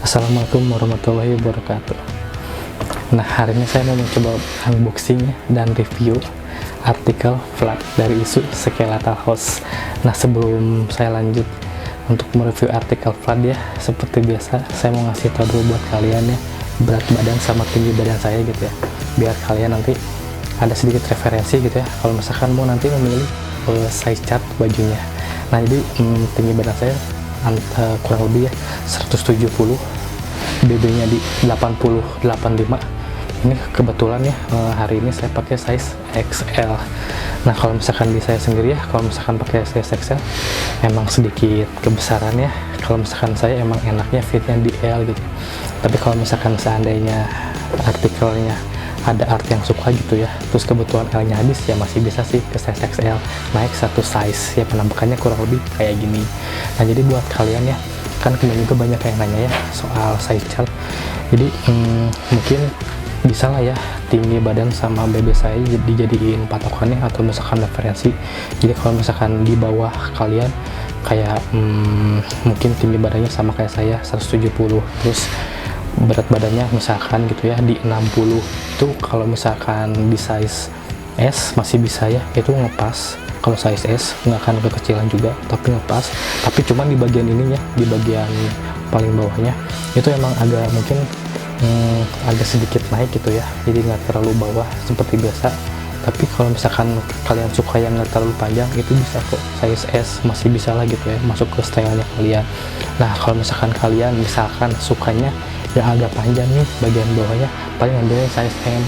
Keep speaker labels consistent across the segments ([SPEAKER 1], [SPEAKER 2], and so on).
[SPEAKER 1] Assalamualaikum warahmatullahi wabarakatuh. Nah, hari ini saya mau mencoba unboxing dan review artikel flat dari isu skeletal house. Nah, sebelum saya lanjut untuk mereview artikel flat ya, seperti biasa saya mau ngasih tahu dulu buat kalian ya, berat badan sama tinggi badan saya gitu ya, biar kalian nanti ada sedikit referensi gitu ya kalau misalkan mau nanti memilih size chart bajunya. Nah, jadi tinggi badan saya kurang lebih ya 170, BB nya di 80-85. Ini kebetulan ya hari ini saya pakai size XL. Nah, kalau misalkan di saya sendiri ya, kalau misalkan pakai size XL emang sedikit kebesaran ya. Kalau misalkan saya emang enaknya fitnya di L gitu, tapi kalau misalkan seandainya artikelnya ada art yang suka gitu ya, terus kebetulan L nya habis ya, masih bisa sih ke size XL, naik satu size ya, penampakannya kurang lebih kayak gini. Nah, jadi buat kalian ya, kan kemarin juga banyak yang nanya ya soal size chart, jadi mungkin bisa lah ya tinggi badan sama BB saya dijadiin patokannya atau misalkan referensi. Jadi kalau misalkan di bawah kalian kayak mungkin tinggi badannya sama kayak saya 170, terus berat badannya misalkan gitu ya di 60, itu kalau misalkan di size S masih bisa ya, itu ngepas. Kalau size S nggak akan kekecilan juga, tapi ngepas. Tapi cuma di bagian ininya, di bagian paling bawahnya itu emang agak mungkin agak sedikit naik gitu ya, jadi nggak terlalu bawah seperti biasa. Tapi kalau misalkan kalian suka yang nggak terlalu panjang, itu bisa kok size S, masih bisa lah gitu ya, masuk ke stylenya kalian. Nah, kalau misalkan kalian misalkan sukanya yang agak panjang nih bagian bawahnya, paling ambilnya size M.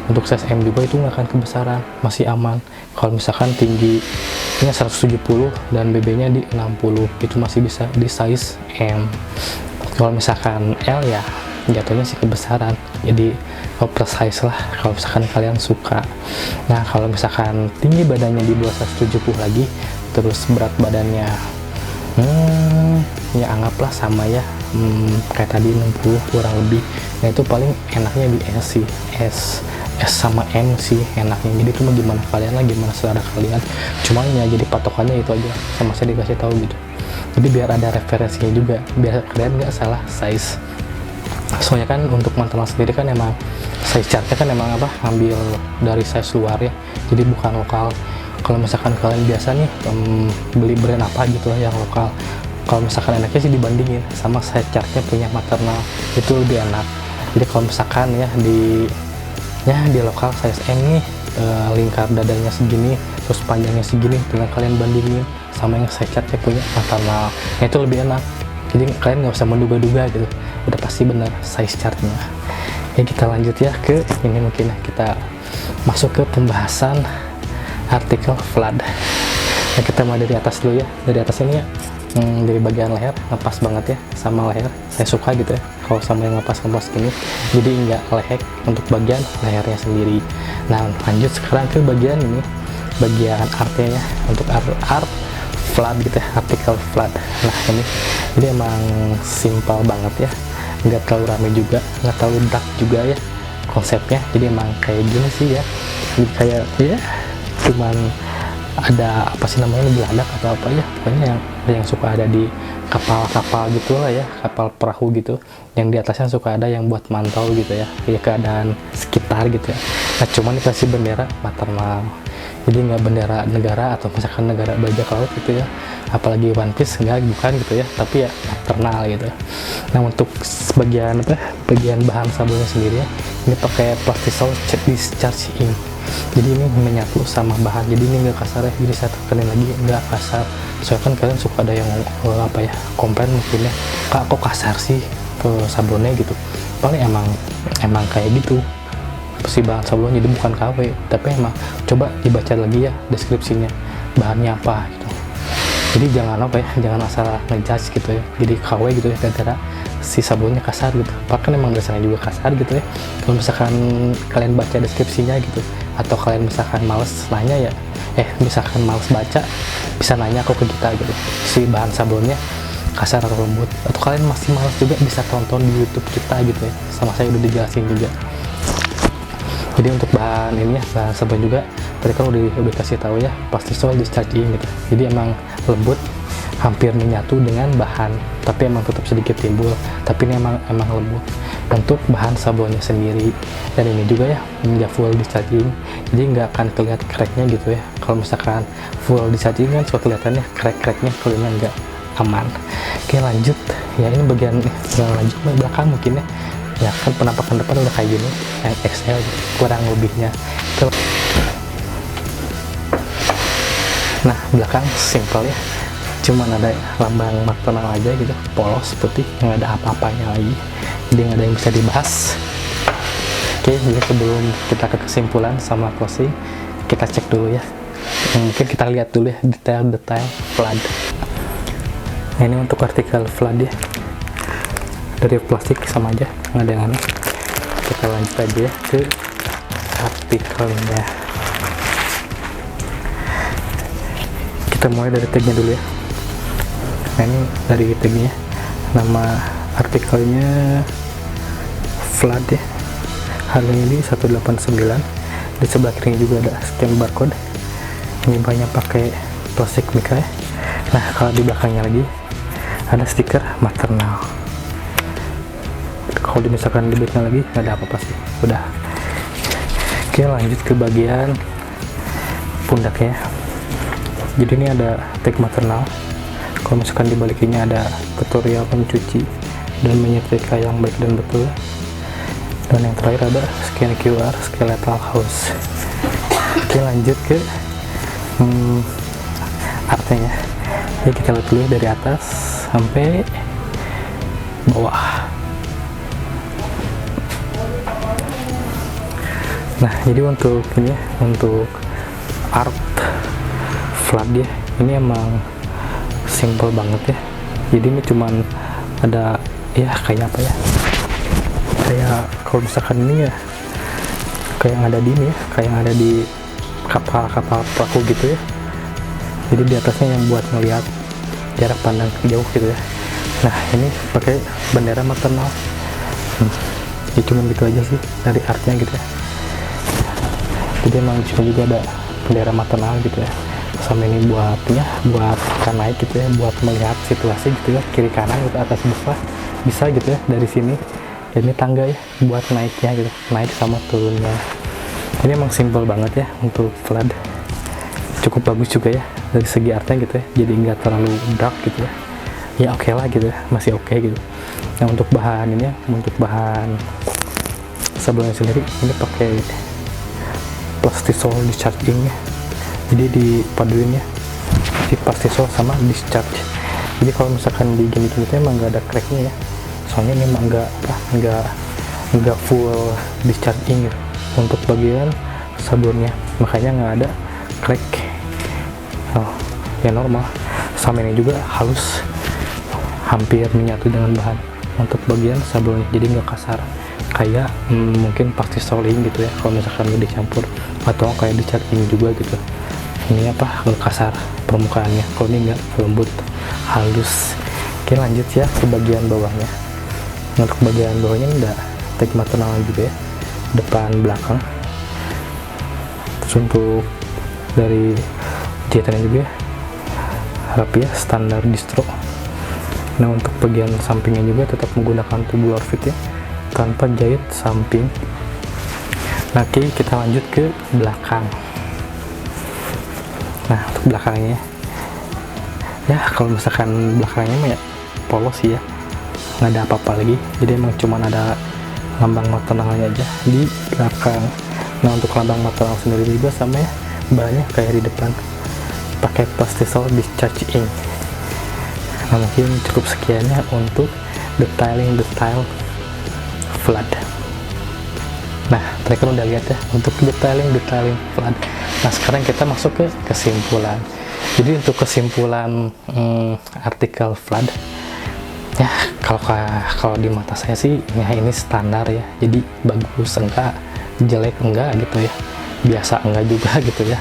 [SPEAKER 1] Untuk size M juga itu nggak akan kebesaran, masih aman. Kalau misalkan tingginya 170 dan BB nya di 60, itu masih bisa di size M. Kalau misalkan L ya jatuhnya sih kebesaran, jadi oversize lah kalau misalkan kalian suka. Nah, kalau misalkan tinggi badannya di bawah 170 lagi, terus berat badannya ya anggaplah sama ya, kayak tadi 60 kurang lebih. Nah, itu paling enaknya di S sih, S sama M sih enaknya. Jadi cuma gimana kalian lah, gimana selera kalian. Cuma ya jadi patokannya itu aja, sama saya dikasih tahu gitu. Jadi biar ada referensinya juga, biar kalian nggak salah size. Soalnya kan untuk mantelan sendiri kan emang size chartnya kan emang ambil dari size luar ya, jadi bukan lokal. Kalau misalkan kalian biasa nih beli brand apa gitu lah yang lokal, kalau misalkan enaknya sih dibandingin sama size chartnya punya maternal, itu lebih enak. Jadi kalau misalkan ya di lokal size M nih, lingkar dadanya segini, terus panjangnya segini, tinggal kalian bandingin sama yang size chartnya punya maternal, nah itu lebih enak. Jadi kalian nggak usah menduga-duga gitu, udah pasti benar size chartnya. Ya, kita lanjut ya ke ini, mungkin kita masuk ke pembahasan artikel flat. Nah, kita mulai dari atas dulu ya. Dari atas ini ya, dari bagian leher ngepas banget ya sama leher. Saya suka gitu ya kalau sama yang ngepas gini, jadi nggak lehek untuk bagian lehernya sendiri. Nah, lanjut sekarang ke bagian ini, bagian artnya ya, untuk art flat gitu ya, artikel flat. Nah, ini jadi emang simpel banget ya, nggak terlalu rame juga, nggak terlalu dark juga ya konsepnya. Jadi emang kayak gini sih ya, jadi kayak ya cuman ada apa sih namanya, geladak atau apa ya, pokoknya yang suka ada di kapal-kapal gitu lah ya, kapal perahu gitu, yang di atasnya suka ada yang buat mantau gitu ya, kayak keadaan sekitar gitu ya. Nah, cuman dikasih bendera maternal, jadi nggak bendera negara atau misalkan negara bajak laut gitu ya, apalagi One Piece, bukan gitu ya, tapi ya maternal gitu. Nah, untuk bagian bahan sabunnya sendiri ya, ini pakai Plastisol Discharge Ink. Jadi ini menyatu sama bahan, jadi ini nggak kasar ya, jadi saya tekenin lagi nggak kasar. Soalnya kan kalian suka ada yang komplain mungkin ya, kak kok kasar sih ke sabunnya gitu. Paling emang kayak gitu si bahan sabunnya, jadi bukan KW, tapi emang coba dibaca lagi ya deskripsinya bahannya apa gitu. Jadi jangan asal ngejudge gitu ya, jadi KW gitu ya gara-gara si sabunnya kasar gitu, bahkan emang dasarnya juga kasar gitu ya. Kalau misalkan kalian baca deskripsinya gitu, atau kalian misalkan males nanya ya, misalkan males baca, bisa nanya kok ke kita gitu, si bahan sabunnya kasar atau lembut. Atau kalian masih males juga, bisa tonton di YouTube kita gitu ya, sama saya udah dijelasin juga. Jadi untuk bahan ini ya, bahan sabun juga tadi kan udah kasih tahu ya, Plastisol Discharge Ink gitu. Jadi emang lembut, hampir menyatu dengan bahan, tapi emang tetap sedikit timbul, tapi ini emang lembut untuk bahan sablonnya sendiri. Dan ini juga ya nggak full discharging, jadi nggak akan kelihatan cracknya gitu ya. Kalau misalkan full discharging kan suka kelihatannya crack-cracknya, kalau ini nggak, aman. Oke, lanjut ya, ini bagian lanjut belakang mungkin ya kan penampakan depan udah kayak gini, yang XL kurang lebihnya. Nah, belakang simple ya, cuman ada lambang McDonald aja gitu, polos putih, nggak ada apa-apanya lagi, jadi nggak ada yang bisa dibahas. Oke, jadi sebelum kita ke kesimpulan sama closing, kita cek dulu ya, mungkin kita lihat dulu ya detail-detail flood. Nah, ini untuk artikel flood ya, dari plastik sama aja, nggak ada yang aneh. Kita lanjut aja ya ke artikelnya. Kita mulai dari tagnya dulu ya. Nah, ini dari tagnya, nama artikelnya flood ya, harganya ini 189. Di sebelah kirinya juga ada scan barcode, ini banyak pakai plastik mika ya. Nah, kalau di belakangnya lagi ada stiker maternal. Kalau misalkan di backnya lagi nggak ada apa-apa sih, udah. Oke, lanjut ke bagian pundaknya. Jadi ini ada tag maternal. Kalau misalkan di baliknya ada tutorial mencuci dan menyetrika yang baik dan betul. Dan yang terakhir ada scan QR skeletal house. Oke, lanjut ke artnya. Ya, kita lihat dulu dari atas sampai bawah. Nah, jadi untuk ini, untuk art flood ya, ini emang simple banget ya. Jadi ini cuman ada ya kayak apa ya, kayak kalau misalkan ini ya kayak yang ada di ini ya, kayak yang ada di kapal-kapal perahu gitu ya. Jadi di atasnya yang buat ngelihat jarak pandang jauh gitu ya. Nah, ini pakai bendera maternal. Ya cuman gitu aja sih dari artnya gitu ya. Jadi emang juga ada bendera maternal gitu ya. Sama ini buatnya buat kan naik gitu ya, buat melihat situasi gitu ya, kiri kanan gitu, atas bawah bisa gitu ya dari sini. Ini tangga ya buat naiknya gitu, naik sama turunnya. Ini emang simple banget ya untuk flood, cukup bagus juga ya dari segi artnya gitu ya, jadi nggak terlalu dark gitu ya. Ya oke lah gitu ya, masih oke gitu. Nah, untuk bahan ini ya, untuk bahan sablonnya sendiri ini pakai plastisol discharging ya, jadi dipaduin ya si plastisol sama discharge. Jadi kalau misalkan di gini-gini itu emang nggak ada cracknya ya, soalnya ini emang nggak full discharging gitu untuk bagian sablonnya, makanya nggak ada crack. Ya normal. Sama ini juga halus, hampir menyatu dengan bahan untuk bagian sablonnya, jadi nggak kasar kayak mungkin plastisol gitu ya kalau misalkan udah dicampur, atau kayak discharging juga gitu. Ini apa, kasar permukaannya, kalau ini nggak, lembut, halus. Oke, lanjut ya ke bagian bawahnya. Untuk bagian bawahnya ini ada tag maternal juga ya, depan belakang. Terus untuk dari jahitannya juga rapi ya, standar distro. Nah, untuk bagian sampingnya juga tetap menggunakan tubular fit ya, tanpa jahit samping. Nah, oke, kita lanjut ke belakang. Nah, untuk belakangnya ya, kalau misalkan belakangnya mah ya polos ya, nggak ada apa-apa lagi, jadi emang cuman ada lambang maternalnya aja di belakang. Nah, untuk lambang maternal sendiri juga sama ya, bahannya kayak di depan, pakai plastisol discharging. Nah, mungkin cukup sekiannya untuk detail flood. Nah, tadi kan udah lihat ya untuk detailing flood. Nah, sekarang kita masuk ke kesimpulan. Jadi untuk kesimpulan artikel flood ya, kalau di mata saya sih ya ini standar ya, jadi bagus enggak, jelek enggak gitu ya, biasa enggak juga gitu ya,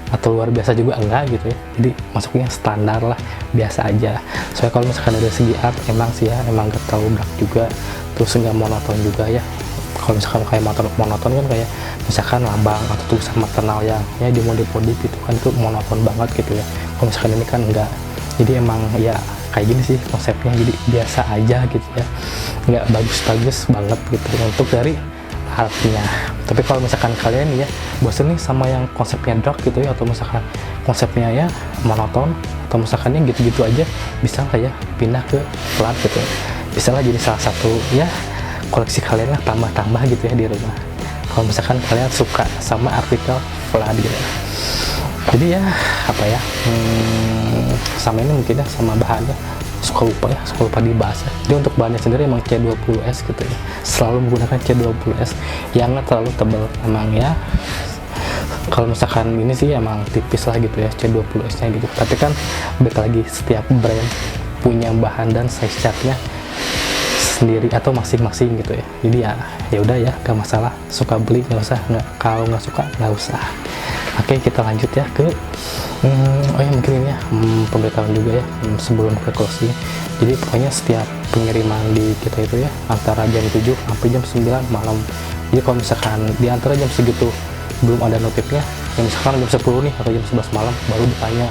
[SPEAKER 1] atau luar biasa juga enggak gitu ya. Jadi masuknya standar lah, biasa aja. Soalnya kalau misalkan dari segi art emang sih ya, emang gak terlalu dark juga, terus nggak monoton juga ya. Kalau misalkan kayak monoton kan kayak misalkan lambang atau tulisan maternal yang ya di modif itu kan itu monoton banget gitu ya. Kalau misalkan ini kan enggak, Jadi emang ya kayak gini sih konsepnya, jadi biasa aja gitu ya, nggak bagus-bagus banget gitu untuk dari artnya. Tapi kalau misalkan kalian ya bosen nih sama yang konsepnya dark gitu ya, atau misalkan konsepnya ya monoton, atau misalkan yang gitu-gitu aja, bisa lah ya pindah ke flat gitu, bisa lah jadi salah satu ya koleksi kalian lah, tambah-tambah gitu ya di rumah kalau misalkan kalian suka sama artikel flat gitu. Jadi ya apa ya, sama ini mungkin ya, sama bahannya suka lupa dibahas ya. Jadi untuk bahannya sendiri emang C20S gitu ya, selalu menggunakan C20S yang nggak terlalu tebal emang ya. Kalau misalkan ini sih emang tipis lah gitu ya C20S nya gitu, tapi kan balik lagi setiap brand punya bahan dan size chartnya sendiri atau masing-masing gitu ya. Jadi ya udah ya, gak masalah, suka beli nggak usah, nggak, kalau nggak suka nggak usah. Oke, kita lanjut ya ke oh ya mungkin ini ya pemberitahuan juga ya sebelum ke closing. Jadi pokoknya setiap pengiriman di kita itu ya antara jam 7 sampai jam 9 malam. Jadi kalau misalkan di antara jam segitu belum ada notifnya, yang misalkan jam 10 nih atau jam 11 malam baru ditanya,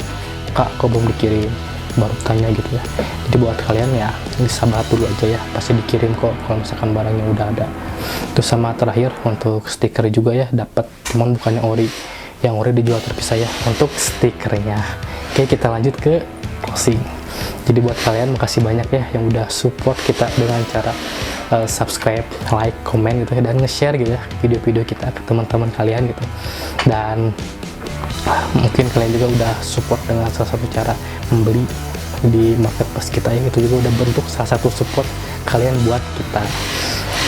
[SPEAKER 1] Kak kok belum dikirim, baru tanya gitu ya. Jadi buat kalian ya ini sabar dulu aja ya, pasti dikirim kok kalau misalkan barangnya udah ada. Terus sama terakhir untuk stiker juga ya dapat, cuman bukannya ori, yang ori dijual terpisah ya untuk stikernya. Oke, kita lanjut ke closing. Jadi buat kalian makasih banyak ya yang udah support kita dengan cara subscribe, like, komen gitu ya, dan nge-share gitu ya video-video kita ke teman-teman kalian gitu. Dan mungkin kalian juga udah support dengan salah satu cara membeli di marketplace kita ya, itu juga udah bentuk salah satu support kalian buat kita.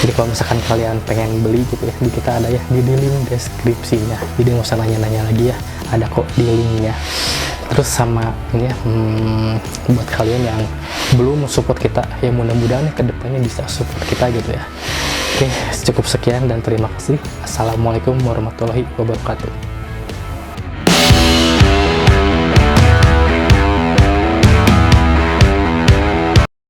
[SPEAKER 1] Jadi kalau misalkan kalian pengen beli gitu ya, di kita ada ya di link deskripsinya, jadi nggak usah nanya-nanya lagi ya, ada kok di linknya. Terus sama ini ya buat kalian yang belum support kita ya, mudah-mudahan kedepannya bisa support kita gitu ya. Oke, cukup sekian dan terima kasih. Assalamualaikum warahmatullahi wabarakatuh.